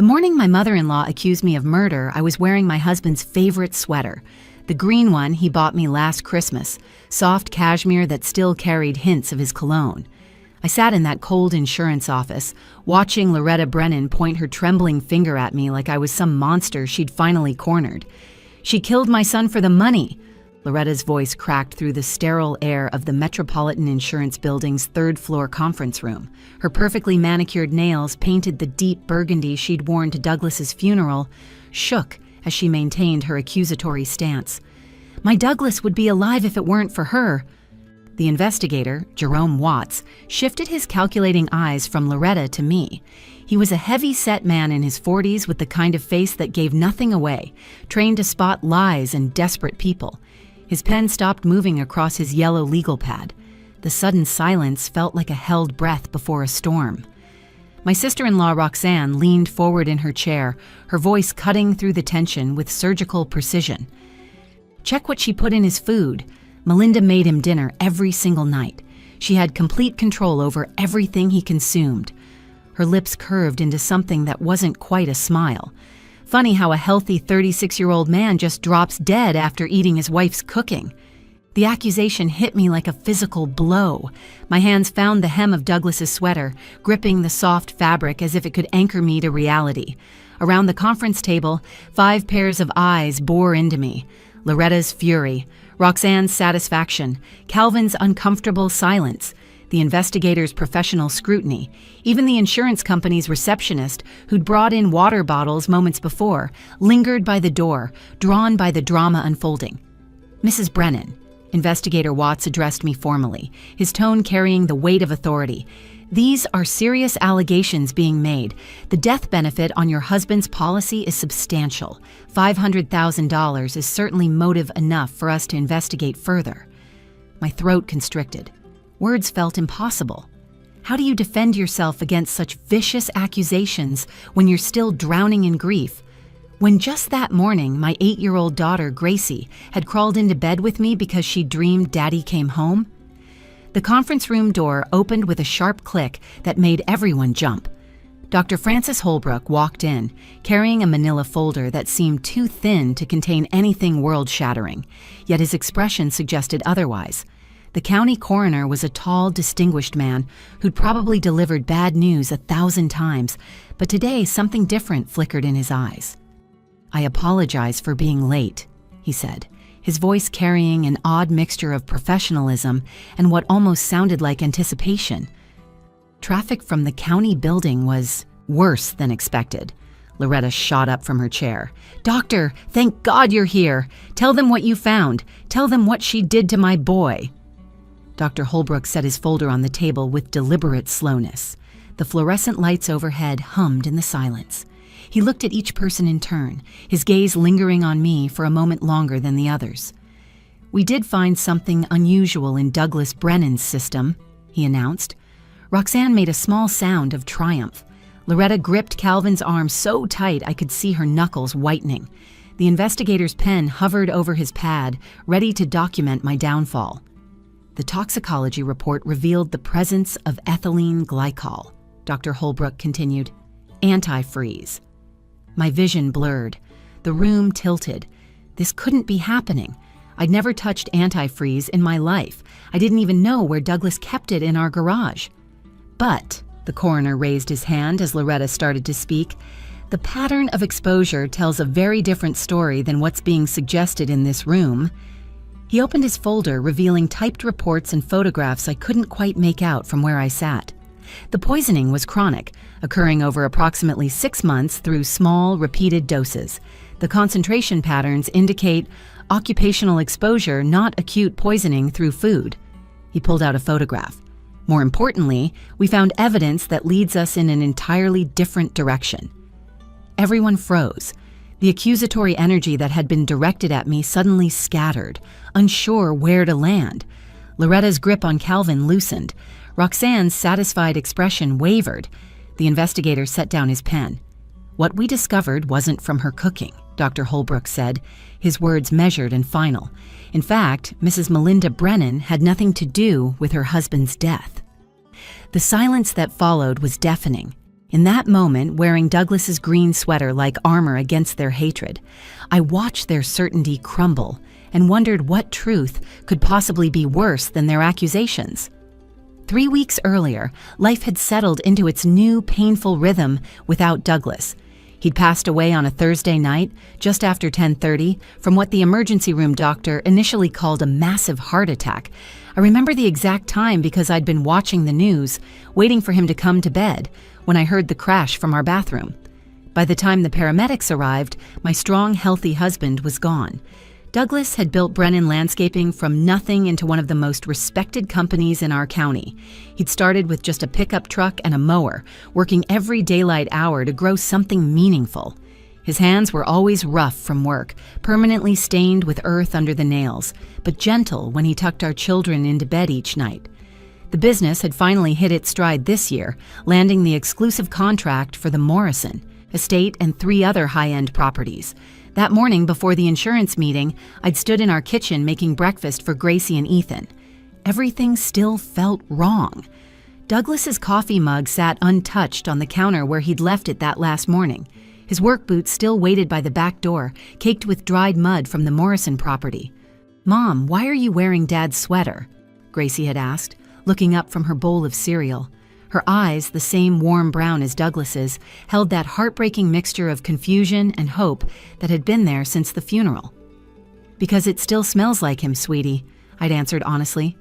The morning my mother-in-law accused me of murder, I was wearing my husband's favorite sweater, the green one he bought me last Christmas, soft cashmere that still carried hints of his cologne. I sat in that cold insurance office, watching Loretta Brennan point her trembling finger at me like I was some monster she'd finally cornered. "She killed my son for the money." Loretta's voice cracked through the sterile air of the Metropolitan Insurance Building's third-floor conference room. Her perfectly manicured nails, painted the deep burgundy she'd worn to Douglas's funeral, shook as she maintained her accusatory stance. "My Douglas would be alive if it weren't for her." The investigator, Jerome Watts, shifted his calculating eyes from Loretta to me. He was a heavy-set man in his 40s with the kind of face that gave nothing away, trained to spot lies and desperate people. His pen stopped moving across his yellow legal pad. The sudden silence felt like a held breath before a storm. My sister-in-law Roxanne leaned forward in her chair, her voice cutting through the tension with surgical precision. "Check what she put in his food. Melinda made him dinner every single night. She had complete control over everything he consumed." Her lips curved into something that wasn't quite a smile. Funny how a healthy 36-year-old man just drops dead after eating his wife's cooking. The accusation hit me like a physical blow. My hands found the hem of Douglas's sweater, gripping the soft fabric as if it could anchor me to reality. Around the conference table, 5 pairs of eyes bore into me. Loretta's fury, Roxanne's satisfaction, Calvin's uncomfortable silence, the investigator's professional scrutiny, even the insurance company's receptionist, who'd brought in water bottles moments before, lingered by the door, drawn by the drama unfolding. "Mrs. Brennan," Investigator Watts addressed me formally, his tone carrying the weight of authority. "These are serious allegations being made. The death benefit on your husband's policy is substantial. $500,000 is certainly motive enough for us to investigate further." My throat constricted. Words felt impossible. How do you defend yourself against such vicious accusations when you're still drowning in grief? When just that morning, my 8-year-old daughter, Gracie, had crawled into bed with me because she dreamed Daddy came home? The conference room door opened with a sharp click that made everyone jump. Dr. Francis Holbrook walked in, carrying a manila folder that seemed too thin to contain anything world-shattering, yet his expression suggested otherwise. The county coroner was a tall, distinguished man who'd probably delivered bad news 1,000 times, but today something different flickered in his eyes. "I apologize for being late," he said, his voice carrying an odd mixture of professionalism and what almost sounded like anticipation. Traffic from the county building was worse than expected. Loretta shot up from her chair. "Doctor, thank God you're here. Tell them what you found. Tell them what she did to my boy." Dr. Holbrook set his folder on the table with deliberate slowness. The fluorescent lights overhead hummed in the silence. He looked at each person in turn, his gaze lingering on me for a moment longer than the others. "We did find something unusual in Douglas Brennan's system," he announced. Roxanne made a small sound of triumph. Loretta gripped Calvin's arm so tight I could see her knuckles whitening. The investigator's pen hovered over his pad, ready to document my downfall. "The toxicology report revealed the presence of ethylene glycol," Dr. Holbrook continued. "Antifreeze." My vision blurred. The room tilted. This couldn't be happening. I'd never touched antifreeze in my life. I didn't even know where Douglas kept it in our garage. "But," the coroner raised his hand as Loretta started to speak, "the pattern of exposure tells a very different story than what's being suggested in this room." He opened his folder, revealing typed reports and photographs I couldn't quite make out from where I sat. The poisoning was chronic, occurring over approximately 6 months through small, repeated doses. The concentration patterns indicate occupational exposure, not acute poisoning through food. He pulled out a photograph. More importantly, we found evidence that leads us in an entirely different direction. Everyone froze. The accusatory energy that had been directed at me suddenly scattered, unsure where to land. Loretta's grip on Calvin loosened. Roxanne's satisfied expression wavered. The investigator set down his pen. "What we discovered wasn't from her cooking," Dr. Holbrook said, his words measured and final. "In fact, Mrs. Melinda Brennan had nothing to do with her husband's death." The silence that followed was deafening. In that moment, wearing Douglas's green sweater like armor against their hatred, I watched their certainty crumble and wondered what truth could possibly be worse than their accusations. 3 weeks earlier, life had settled into its new, painful rhythm without Douglas. He'd passed away on a Thursday night, just after 10:30, from what the emergency room doctor initially called a massive heart attack. I remember the exact time because I'd been watching the news, waiting for him to come to bed, when I heard the crash from our bathroom. By the time the paramedics arrived, my strong, healthy husband was gone. Douglas had built Brennan Landscaping from nothing into one of the most respected companies in our county. He'd started with just a pickup truck and a mower, working every daylight hour to grow something meaningful. His hands were always rough from work, permanently stained with earth under the nails, but gentle when he tucked our children into bed each night. The business had finally hit its stride this year, landing the exclusive contract for the Morrison estate and 3 other high-end properties. That morning before the insurance meeting, I'd stood in our kitchen making breakfast for Gracie and Ethan. Everything still felt wrong. Douglas's coffee mug sat untouched on the counter where he'd left it that last morning. His work boots still waited by the back door, caked with dried mud from the Morrison property. "Mom, why are you wearing Dad's sweater?" Gracie had asked, looking up from her bowl of cereal. Her eyes, the same warm brown as Douglas's, held that heartbreaking mixture of confusion and hope that had been there since the funeral. "Because it still smells like him, sweetie," I'd answered honestly.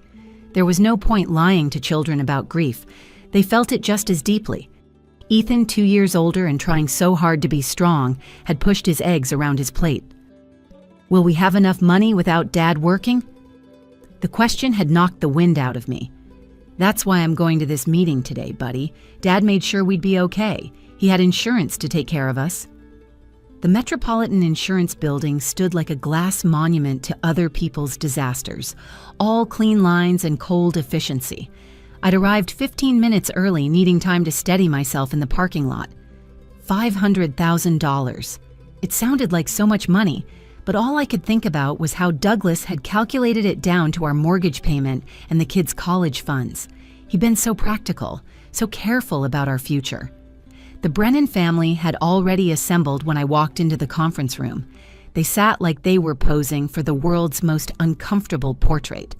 There was no point lying to children about grief. They felt it just as deeply. Ethan, 2 years older and trying so hard to be strong, had pushed his eggs around his plate. "Will we have enough money without Dad working?" The question had knocked the wind out of me. "That's why I'm going to this meeting today, buddy. Dad made sure we'd be okay. He had insurance to take care of us." The Metropolitan Insurance Building stood like a glass monument to other people's disasters, all clean lines and cold efficiency. I'd arrived 15 minutes early, needing time to steady myself in the parking lot. $500,000. It sounded like so much money, but all I could think about was how Douglas had calculated it down to our mortgage payment and the kids' college funds. He'd been so practical, so careful about our future. The Brennan family had already assembled when I walked into the conference room. They sat like they were posing for the world's most uncomfortable portrait.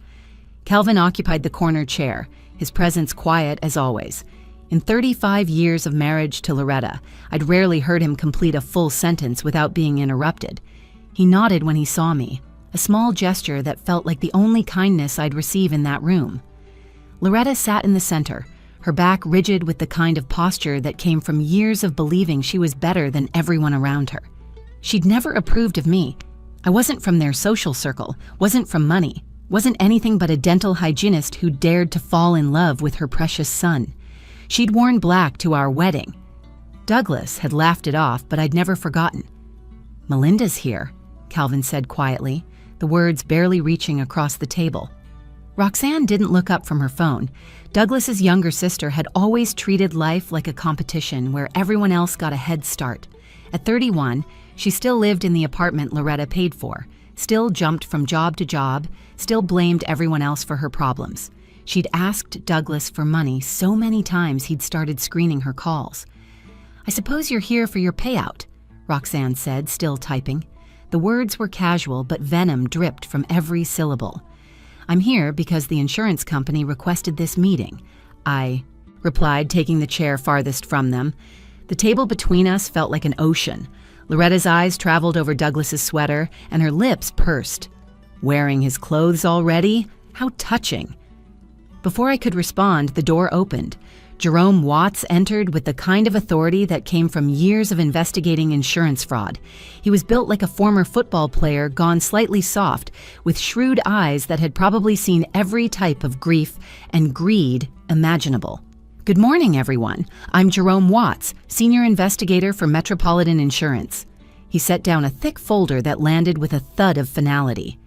Calvin occupied the corner chair, his presence quiet as always. In 35 years of marriage to Loretta, I'd rarely heard him complete a full sentence without being interrupted. He nodded when he saw me, a small gesture that felt like the only kindness I'd receive in that room. Loretta sat in the center, her back rigid with the kind of posture that came from years of believing she was better than everyone around her. She'd never approved of me. I wasn't from their social circle, wasn't from money, wasn't anything but a dental hygienist who dared to fall in love with her precious son. She'd worn black to our wedding. Douglas had laughed it off, but I'd never forgotten. "Melinda's here," Calvin said quietly, the words barely reaching across the table. Roxanne didn't look up from her phone. Douglas's younger sister had always treated life like a competition where everyone else got a head start. At 31, she still lived in the apartment Loretta paid for, still jumped from job to job, still blamed everyone else for her problems. She'd asked Douglas for money so many times he'd started screening her calls. "I suppose you're here for your payout," Roxanne said, still typing. The words were casual, but venom dripped from every syllable. "I'm here because the insurance company requested this meeting," I replied, taking the chair farthest from them. The table between us felt like an ocean. Loretta's eyes traveled over Douglas's sweater, and her lips pursed. "Wearing his clothes already? How touching." Before I could respond, the door opened. Jerome Watts entered with the kind of authority that came from years of investigating insurance fraud. He was built like a former football player gone slightly soft, with shrewd eyes that had probably seen every type of grief and greed imaginable. "Good morning, everyone. I'm Jerome Watts, Senior Investigator for Metropolitan Insurance." He set down a thick folder that landed with a thud of finality.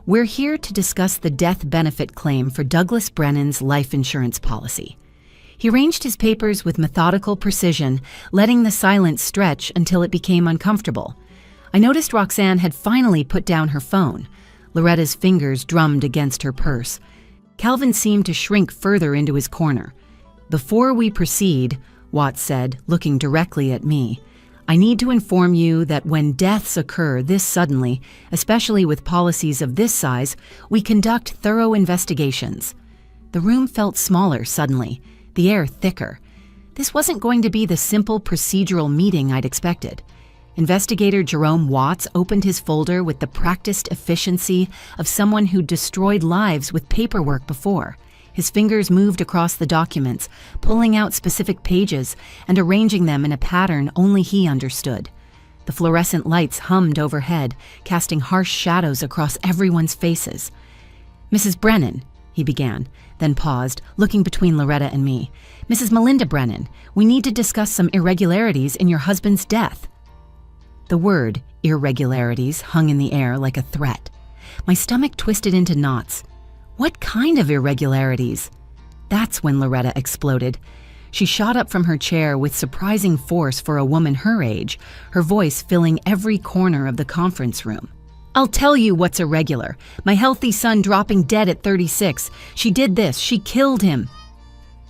"We're here to discuss the death benefit claim for Douglas Brennan's life insurance policy." He arranged his papers with methodical precision, letting the silence stretch until it became uncomfortable. I noticed Roxanne had finally put down her phone. Loretta's fingers drummed against her purse. Calvin seemed to shrink further into his corner. "Before we proceed, Watts said, looking directly at me. "I need to inform you that when deaths occur this suddenly, especially with policies of this size, we conduct thorough investigations." The room felt smaller suddenly, the air thicker. This wasn't going to be the simple procedural meeting I'd expected. Investigator Jerome Watts opened his folder with the practiced efficiency of someone who'd destroyed lives with paperwork before. His fingers moved across the documents, pulling out specific pages and arranging them in a pattern only he understood. The fluorescent lights hummed overhead, casting harsh shadows across everyone's faces. "Mrs. Brennan," he began, then paused, looking between Loretta and me. "Mrs. Melinda Brennan, we need to discuss some irregularities in your husband's death." The word irregularities hung in the air like a threat. My stomach twisted into knots. What kind of irregularities? That's when Loretta exploded. She shot up from her chair with surprising force for a woman her age, her voice filling every corner of the conference room. "I'll tell you what's irregular. My healthy son dropping dead at 36. She did this. She killed him."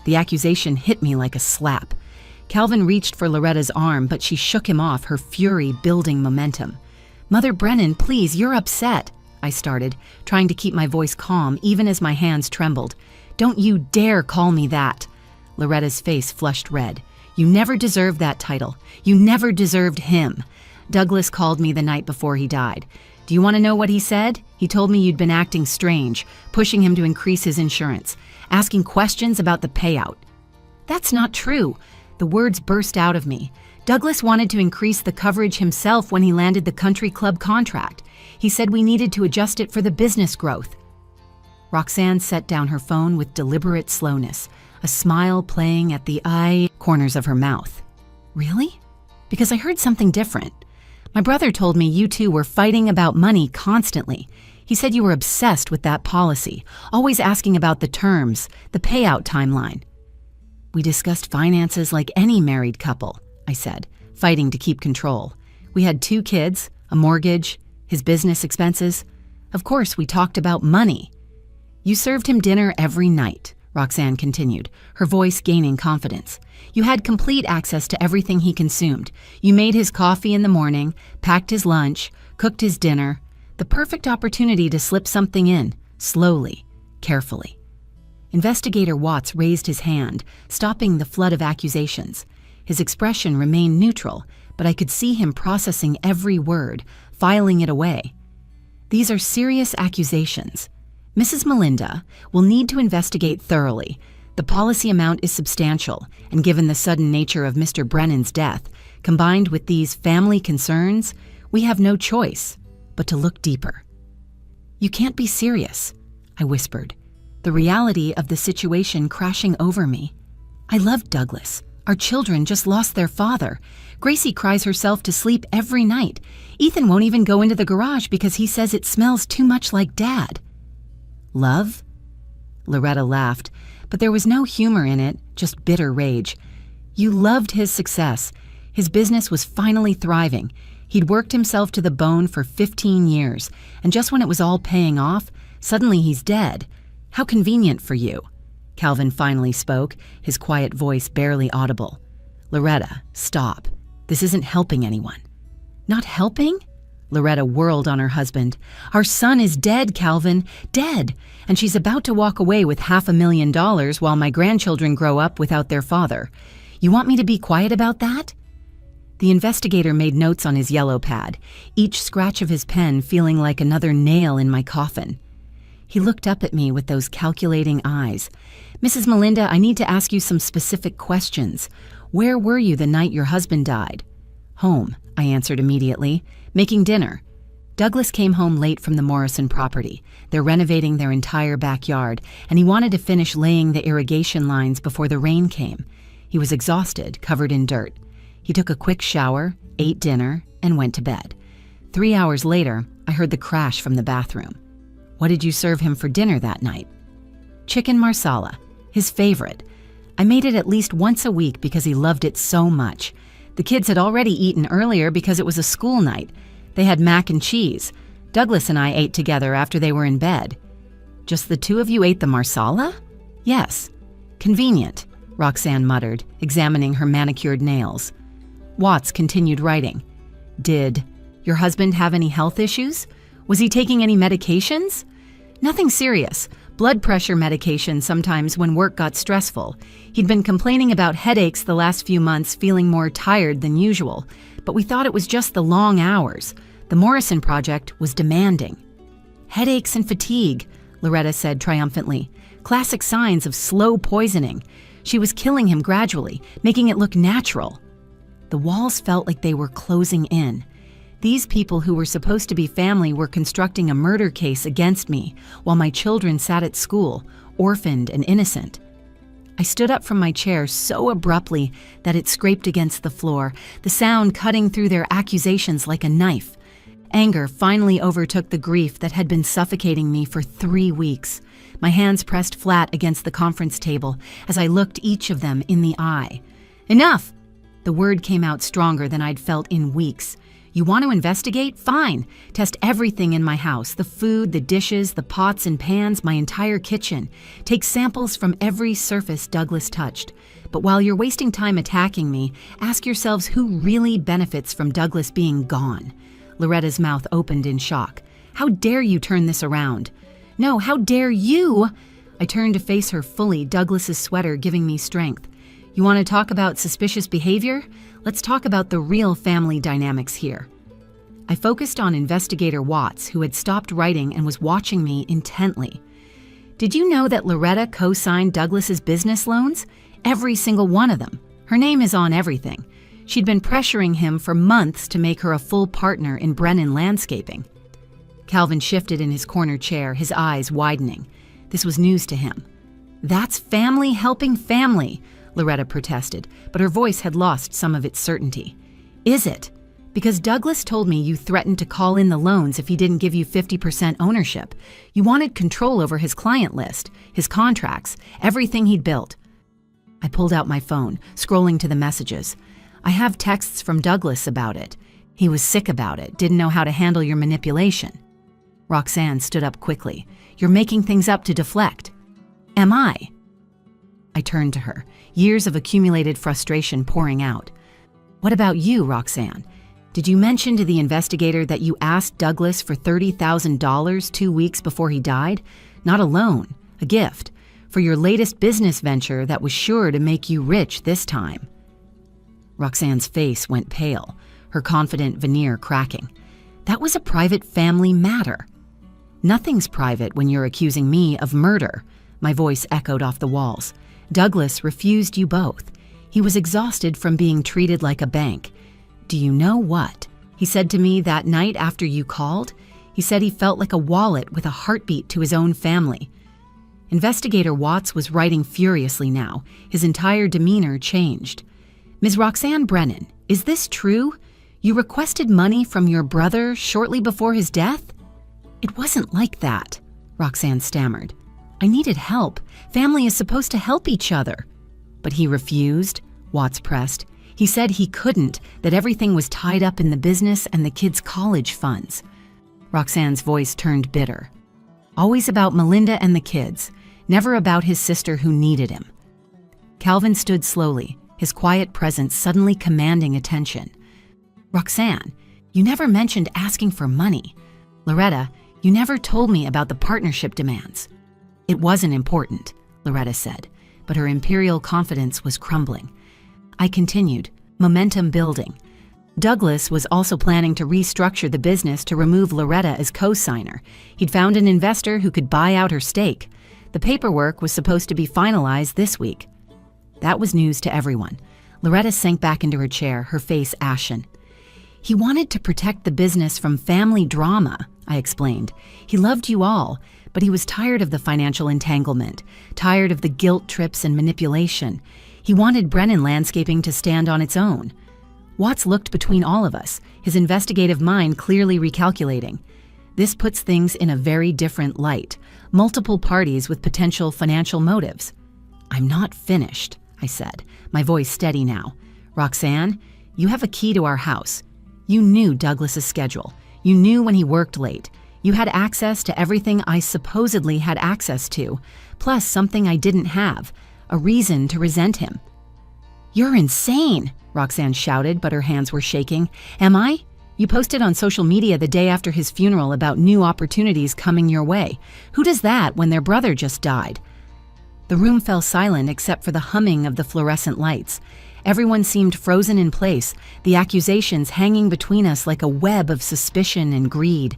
The accusation hit me like a slap. Calvin reached for Loretta's arm, but she shook him off, her fury building momentum. "Mother Brennan, please, you're upset," I started, trying to keep my voice calm even as my hands trembled. "Don't you dare call me that." Loretta's face flushed red. "You never deserved that title. You never deserved him. Douglas called me the night before he died. Do you want to know what he said? He told me you'd been acting strange, pushing him to increase his insurance, asking questions about the payout." "That's not true." The words burst out of me. "Douglas wanted to increase the coverage himself when he landed the country club contract. He said we needed to adjust it for the business growth." Roxanne set down her phone with deliberate slowness, a smile playing at the eye corners of her mouth. "Really? Because I heard something different. My brother told me you two were fighting about money constantly. He said you were obsessed with that policy, always asking about the terms, the payout timeline." "We discussed finances like any married couple," I said, fighting to keep control. "We had 2 kids, a mortgage, his business expenses. Of course, we talked about money." "You served him dinner every night," Roxanne continued, her voice gaining confidence. "You had complete access to everything he consumed. You made his coffee in the morning, packed his lunch, cooked his dinner. The perfect opportunity to slip something in, slowly, carefully." Investigator Watts raised his hand, stopping the flood of accusations. His expression remained neutral, but I could see him processing every word, filing it away. "These are serious accusations. Mrs. Melinda will need to investigate thoroughly. The policy amount is substantial, and given the sudden nature of Mr. Brennan's death, combined with these family concerns, we have no choice but to look deeper." "You can't be serious," I whispered, the reality of the situation crashing over me. "I love Douglas. Our children just lost their father. Gracie cries herself to sleep every night. Ethan won't even go into the garage because he says it smells too much like Dad." "Love?" Loretta laughed, but there was no humor in it, just bitter rage. "You loved his success. His business was finally thriving. He'd worked himself to the bone for 15 years, and just when it was all paying off, suddenly he's dead. How convenient for you." Calvin finally spoke, his quiet voice barely audible. "Loretta, stop. This isn't helping anyone." "Not helping?" Loretta whirled on her husband. "Our son is dead, Calvin, dead, and she's about to walk away with $500,000 while my grandchildren grow up without their father. You want me to be quiet about that?" The investigator made notes on his yellow pad, each scratch of his pen feeling like another nail in my coffin. He looked up at me with those calculating eyes. "Mrs. Melinda, I need to ask you some specific questions. Where were you the night your husband died?" "Home," I answered immediately, "making dinner." Douglas came home late from the Morrison property. They're renovating their entire backyard, and he wanted to finish laying the irrigation lines before the rain came. He was exhausted, covered in dirt. He took a quick shower, ate dinner, and went to bed. 3 hours later, I heard the crash from the bathroom. "What did you serve him for dinner that night?" "Chicken marsala, his favorite. I made it at least once a week because he loved it so much. The kids had already eaten earlier because it was a school night. They had mac and cheese. Douglas and I ate together after they were in bed." "Just the 2 of you ate the marsala?" "Yes." "Convenient." Roxanne muttered, examining her manicured nails. Watts continued writing. Did your husband have any health issues? Was he taking any medications? Nothing serious. Blood pressure medication sometimes when work got stressful. He'd been complaining about headaches the last few months, feeling more tired than usual, but we thought it was just the long hours. The Morrison project was demanding. Headaches and fatigue, Loretta said triumphantly. Classic signs of slow poisoning. She was killing him gradually, making it look natural. The walls felt like they were closing in. These people who were supposed to be family were constructing a murder case against me while my children sat at school, orphaned and innocent. I stood up from my chair so abruptly that it scraped against the floor, the sound cutting through their accusations like a knife. Anger finally overtook the grief that had been suffocating me for 3 weeks. My hands pressed flat against the conference table as I looked each of them in the eye. Enough! The word came out stronger than I'd felt in weeks. You want to investigate? Fine. Test everything in my house, the food, the dishes, the pots and pans, my entire kitchen. Take samples from every surface Douglas touched. But while you're wasting time attacking me, ask yourselves who really benefits from Douglas being gone. Loretta's mouth opened in shock. How dare you turn this around? No, how dare you? I turned to face her fully, Douglas's sweater giving me strength. You want to talk about suspicious behavior? Let's talk about the real family dynamics here. I focused on Investigator Watts, who had stopped writing and was watching me intently. Did you know that Loretta co-signed Douglas's business loans? Every single one of them. Her name is on everything. She'd been pressuring him for months to make her a full partner in Brennan Landscaping. Calvin shifted in his corner chair, his eyes widening. This was news to him. That's family helping family, Loretta protested, but her voice had lost some of its certainty. Is it? Because Douglas told me you threatened to call in the loans if he didn't give you 50% ownership. You wanted control over his client list, his contracts, everything he'd built. I pulled out my phone, scrolling to the messages. I have texts from Douglas about it. He was sick about it, didn't know how to handle your manipulation. Roxanne stood up quickly. You're making things up to deflect. Am I? I turned to her, years of accumulated frustration pouring out. What about you, Roxanne? Did you mention to the investigator that you asked Douglas for $30,000 2 weeks before he died? Not a loan, a gift, for your latest business venture that was sure to make you rich this time. Roxanne's face went pale, her confident veneer cracking. That was a private family matter. Nothing's private when you're accusing me of murder, my voice echoed off the walls. Douglas refused you both. He was exhausted from being treated like a bank. Do you know what? He said to me that night after you called. He said he felt like a wallet with a heartbeat to his own family. Investigator Watts was writing furiously now. His entire demeanor changed. Ms. Roxanne Brennan, is this true? You requested money from your brother shortly before his death? It wasn't like that, Roxanne stammered. I needed help. Family is supposed to help each other. But he refused, Watts pressed. He said he couldn't, that everything was tied up in the business and the kids' college funds. Roxanne's voice turned bitter. Always about Melinda and the kids, never about his sister who needed him. Calvin stood slowly, his quiet presence suddenly commanding attention. Roxanne, you never mentioned asking for money. Loretta, you never told me about the partnership demands. It wasn't important, Loretta said, but her imperial confidence was crumbling. I continued, momentum building. Douglas was also planning to restructure the business to remove Loretta as co-signer. He'd found an investor who could buy out her stake. The paperwork was supposed to be finalized this week. That was news to everyone. Loretta sank back into her chair, her face ashen. He wanted to protect the business from family drama, I explained. He loved you all, but he was tired of the financial entanglement, tired of the guilt trips and manipulation. He wanted Brennan Landscaping to stand on its own. Watts looked between all of us, his investigative mind clearly recalculating. This puts things in a very different light, multiple parties with potential financial motives. I'm not finished, I said, my voice steady now. Roxanne, you have a key to our house. You knew Douglas's schedule. You knew when he worked late. You had access to everything I supposedly had access to, plus something I didn't have, a reason to resent him. "You're insane," Roxanne shouted, but her hands were shaking. "Am I? You posted on social media the day after his funeral about new opportunities coming your way. Who does that when their brother just died?" The room fell silent except for the humming of the fluorescent lights. Everyone seemed frozen in place, the accusations hanging between us like a web of suspicion and greed.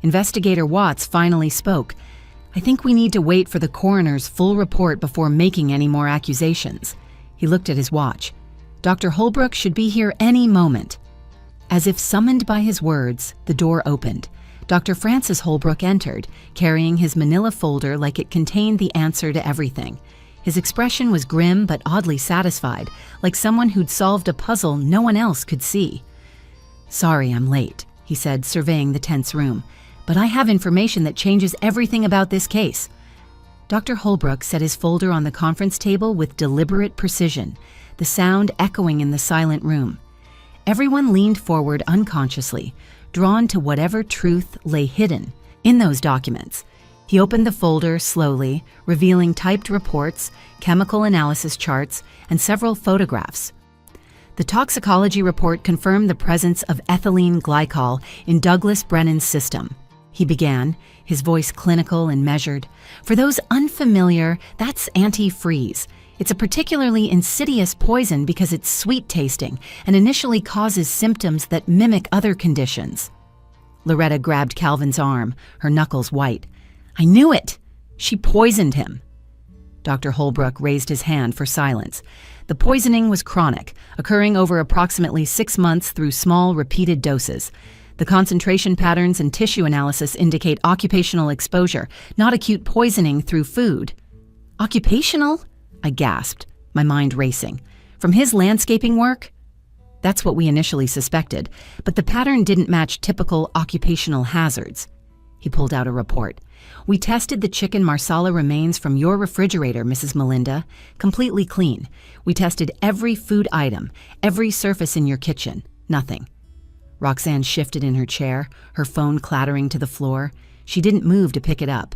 Investigator Watts finally spoke. "I think we need to wait for the coroner's full report before making any more accusations." He looked at his watch. "Dr. Holbrook should be here any moment." As if summoned by his words, the door opened. Dr. Francis Holbrook entered, carrying his manila folder like it contained the answer to everything. His expression was grim but oddly satisfied, like someone who'd solved a puzzle no one else could see. "Sorry I'm late," he said, surveying the tense room, "but I have information that changes everything about this case." Dr. Holbrook set his folder on the conference table with deliberate precision, the sound echoing in the silent room. Everyone leaned forward unconsciously, drawn to whatever truth lay hidden in those documents. He opened the folder slowly, revealing typed reports, chemical analysis charts, and several photographs. The toxicology report confirmed the presence of ethylene glycol in Douglas Brennan's system. He began, his voice clinical and measured. "For those unfamiliar, that's antifreeze. It's a particularly insidious poison because it's sweet-tasting and initially causes symptoms that mimic other conditions." Loretta grabbed Calvin's arm, her knuckles white. "I knew it! She poisoned him." Dr. Holbrook raised his hand for silence. The poisoning was chronic, occurring over approximately 6 months through small, repeated doses. The concentration patterns and tissue analysis indicate occupational exposure, not acute poisoning through food. "Occupational?" I gasped, my mind racing. "From his landscaping work?" That's what we initially suspected, but the pattern didn't match typical occupational hazards. He pulled out a report. "We tested the chicken marsala remains from your refrigerator, Mrs. Melinda. Completely clean. We tested every food item, every surface in your kitchen. Nothing." Roxanne shifted in her chair, her phone clattering to the floor. She didn't move to pick it up.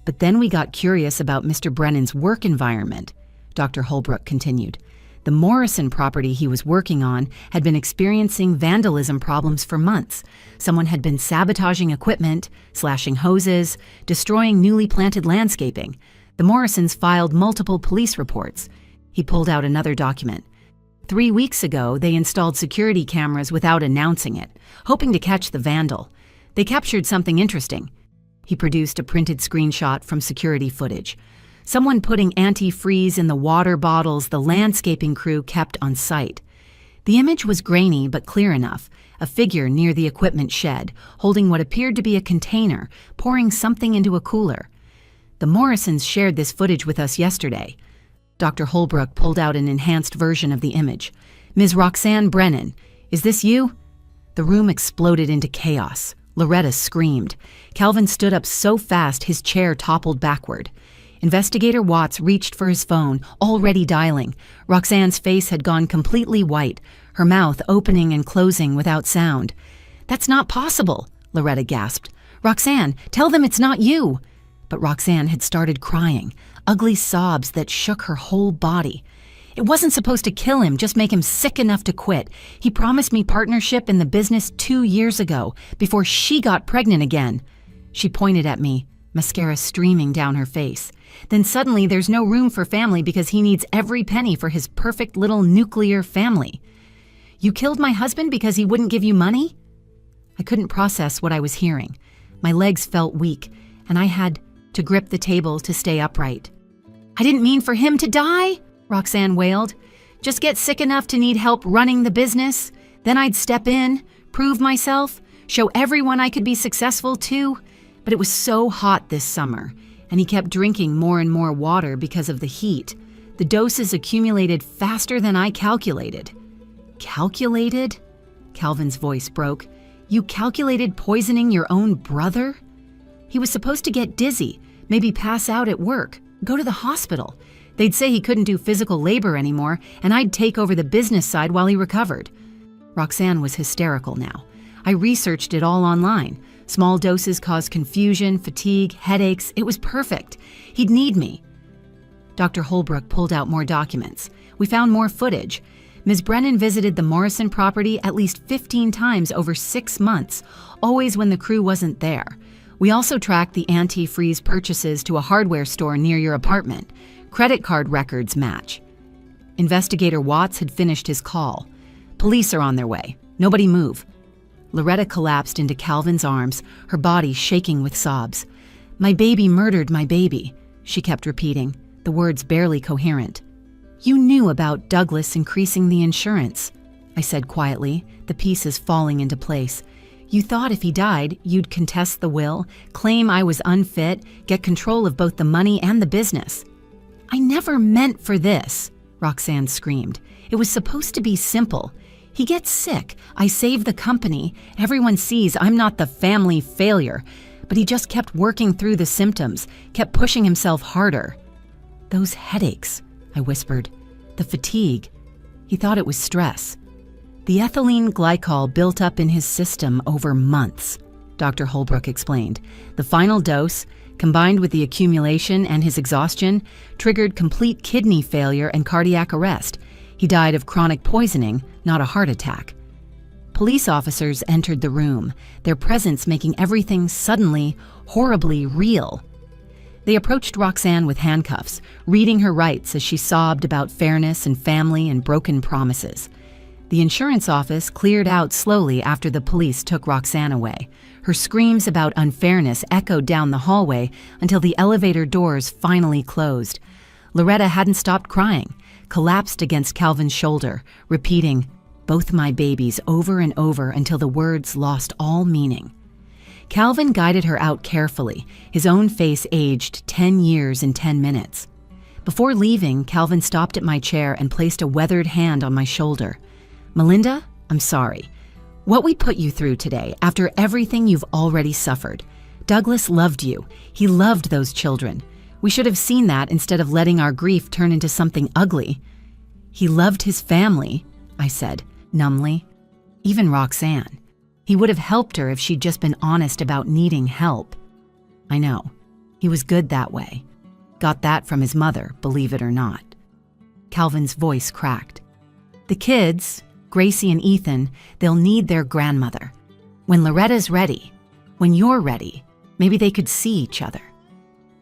"But then we got curious about Mr. Brennan's work environment," Dr. Holbrook continued. "The Morrison property he was working on had been experiencing vandalism problems for months. Someone had been sabotaging equipment, slashing hoses, destroying newly planted landscaping. The Morrisons filed multiple police reports." He pulled out another document. 3 weeks ago, they installed security cameras without announcing it, hoping to catch the vandal. They captured something interesting. He produced a printed screenshot from security footage. Someone putting antifreeze in the water bottles the landscaping crew kept on site. The image was grainy but clear enough, a figure near the equipment shed, holding what appeared to be a container, pouring something into a cooler. "The Morrisons shared this footage with us yesterday." Dr. Holbrook pulled out an enhanced version of the image. "Ms. Roxanne Brennan, is this you?" The room exploded into chaos. Loretta screamed. Calvin stood up so fast his chair toppled backward. Investigator Watts reached for his phone, already dialing. Roxanne's face had gone completely white, her mouth opening and closing without sound. "That's not possible," Loretta gasped. "Roxanne, tell them it's not you." But Roxanne had started crying, ugly sobs that shook her whole body. "It wasn't supposed to kill him, just make him sick enough to quit. He promised me partnership in the business 2 years ago, before she got pregnant again." She pointed at me, mascara streaming down her face. "Then suddenly there's no room for family because he needs every penny for his perfect little nuclear family. You killed my husband because he wouldn't give you money?" I couldn't process what I was hearing. My legs felt weak, and I had to grip the table to stay upright. "I didn't mean for him to die," Roxanne wailed. "Just get sick enough to need help running the business. Then I'd step in, prove myself, show everyone I could be successful too. But it was so hot this summer, and he kept drinking more and more water because of the heat. The doses accumulated faster than I calculated." "Calculated?" Calvin's voice broke. "You calculated poisoning your own brother? He was supposed to get dizzy, maybe pass out at work, go to the hospital. They'd say he couldn't do physical labor anymore, and I'd take over the business side while he recovered." Roxanne was hysterical now. "I researched it all online. Small doses caused confusion, fatigue, headaches. It was perfect. He'd need me." Dr. Holbrook pulled out more documents. We found more footage. Ms. Brennan visited the Morrison property at least 15 times over 6 months, always when the crew wasn't there. We also tracked the antifreeze purchases to a hardware store near your apartment. Credit card records match. Investigator Watts had finished his call. Police are on their way. Nobody move. Loretta collapsed into Calvin's arms, her body shaking with sobs. My baby murdered my baby, she kept repeating, the words barely coherent. You knew about Douglas increasing the insurance, I said quietly, the pieces falling into place. You thought if he died, you'd contest the will, claim I was unfit, get control of both the money and the business. I never meant for this, Roxanne screamed. It was supposed to be simple. He gets sick. I save the company. Everyone sees I'm not the family failure. But he just kept working through the symptoms, kept pushing himself harder. Those headaches, I whispered. The fatigue. He thought it was stress. The ethylene glycol built up in his system over months, Dr. Holbrook explained. The final dose, combined with the accumulation and his exhaustion, triggered complete kidney failure and cardiac arrest. He died of chronic poisoning, not a heart attack. Police officers entered the room, their presence making everything suddenly, horribly real. They approached Roxanne with handcuffs, reading her rights as she sobbed about fairness and family and broken promises. The insurance office cleared out slowly after the police took Roxanne away. Her screams about unfairness echoed down the hallway until the elevator doors finally closed. Loretta hadn't stopped crying, collapsed against Calvin's shoulder, repeating, "Both my babies," over and over until the words lost all meaning. Calvin guided her out carefully, his own face aged 10 years in 10 minutes. Before leaving, Calvin stopped at my chair and placed a weathered hand on my shoulder. Melinda, I'm sorry. What we put you through today, after everything you've already suffered. Douglas loved you. He loved those children. We should have seen that instead of letting our grief turn into something ugly. He loved his family, I said, numbly. Even Roxanne. He would have helped her if she'd just been honest about needing help. I know. He was good that way. Got that from his mother, believe it or not. Calvin's voice cracked. The kids, Gracie and Ethan, they'll need their grandmother. When Loretta's ready, when you're ready, maybe they could see each other.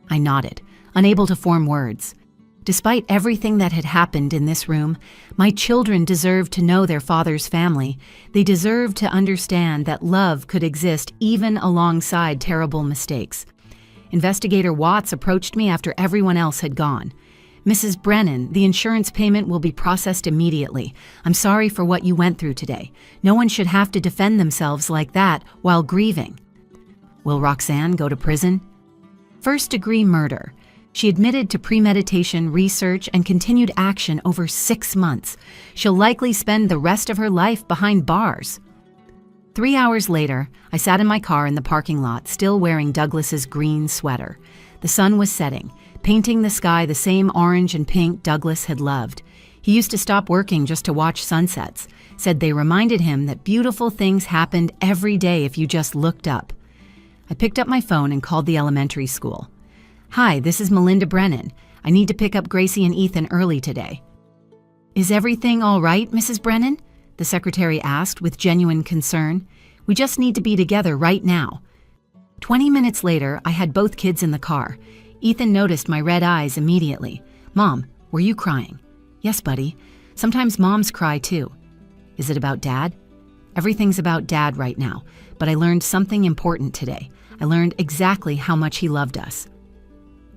I nodded, unable to form words. Despite everything that had happened in this room, my children deserved to know their father's family. They deserved to understand that love could exist even alongside terrible mistakes. Investigator Watts approached me after everyone else had gone. Mrs. Brennan, the insurance payment will be processed immediately. I'm sorry for what you went through today. No one should have to defend themselves like that while grieving. Will Roxanne go to prison? First-degree murder. She admitted to premeditation, research, and continued action over 6 months. She'll likely spend the rest of her life behind bars. 3 hours later, I sat in my car in the parking lot, still wearing Douglas's green sweater. The sun was setting, painting the sky the same orange and pink Douglas had loved. He used to stop working just to watch sunsets, said they reminded him that beautiful things happened every day if you just looked up. I picked up my phone and called the elementary school. Hi, this is Melinda Brennan. I need to pick up Gracie and Ethan early today. Is everything all right, Mrs. Brennan? The secretary asked with genuine concern. We just need to be together right now. 20 minutes later, I had both kids in the car. Ethan noticed my red eyes immediately. Mom, were you crying? Yes, buddy. Sometimes moms cry too. Is it about Dad? Everything's about Dad right now, but I learned something important today. I learned exactly how much he loved us.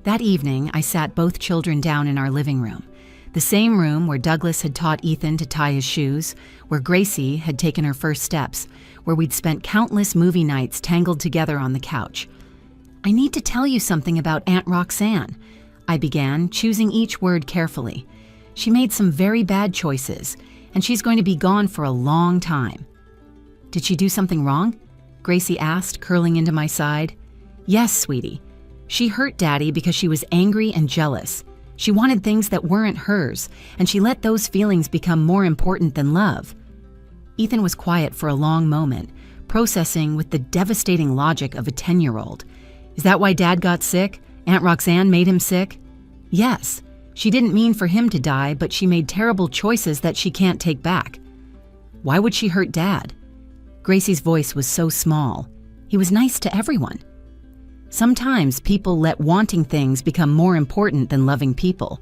That evening, I sat both children down in our living room, the same room where Douglas had taught Ethan to tie his shoes, where Gracie had taken her first steps, where we'd spent countless movie nights tangled together on the couch. I need to tell you something about Aunt Roxanne, I began, choosing each word carefully. She made some very bad choices, and she's going to be gone for a long time. Did she do something wrong? Gracie asked, curling into my side. Yes, sweetie. She hurt Daddy because she was angry and jealous. She wanted things that weren't hers, and she let those feelings become more important than love. Ethan was quiet for a long moment, processing with the devastating logic of a 10-year-old. Is that why Dad got sick? Aunt Roxanne made him sick? Yes. She didn't mean for him to die, but she made terrible choices that she can't take back. Why would she hurt Dad? Gracie's voice was so small. He was nice to everyone. Sometimes people let wanting things become more important than loving people.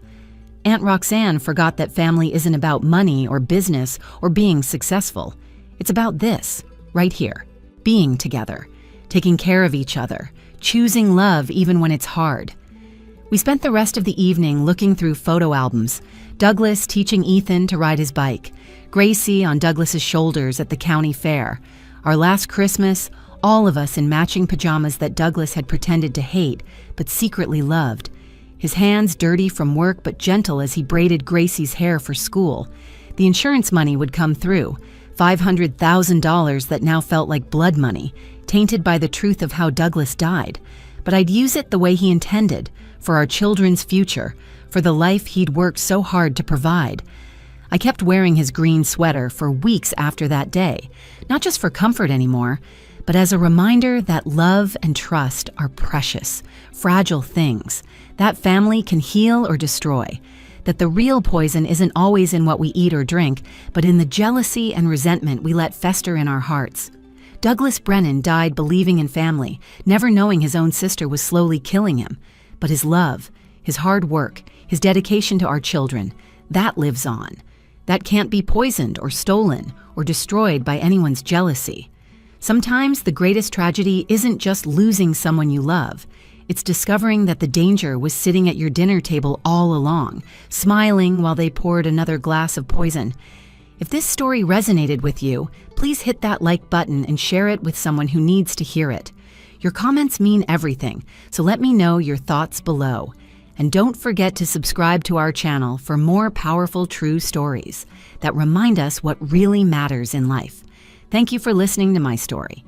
Aunt Roxanne forgot that family isn't about money or business or being successful. It's about this, right here, being together, taking care of each other, choosing love even when it's hard. We spent the rest of the evening looking through photo albums, Douglas teaching Ethan to ride his bike, Gracie on Douglas's shoulders at the county fair. Our last Christmas, all of us in matching pajamas that Douglas had pretended to hate, but secretly loved. His hands dirty from work but gentle as he braided Gracie's hair for school. The insurance money would come through, $500,000 that now felt like blood money, tainted by the truth of how Douglas died. But I'd use it the way he intended, for our children's future, for the life he'd worked so hard to provide. I kept wearing his green sweater for weeks after that day, not just for comfort anymore, but as a reminder that love and trust are precious, fragile things, that family can heal or destroy, that the real poison isn't always in what we eat or drink, but in the jealousy and resentment we let fester in our hearts. Douglas Brennan died believing in family, never knowing his own sister was slowly killing him. But his love, his hard work, his dedication to our children, that lives on. That can't be poisoned or stolen or destroyed by anyone's jealousy. Sometimes the greatest tragedy isn't just losing someone you love. It's discovering that the danger was sitting at your dinner table all along, smiling while they poured another glass of poison. If this story resonated with you, please hit that like button and share it with someone who needs to hear it. Your comments mean everything, so let me know your thoughts below. And don't forget to subscribe to our channel for more powerful true stories that remind us what really matters in life. Thank you for listening to my story.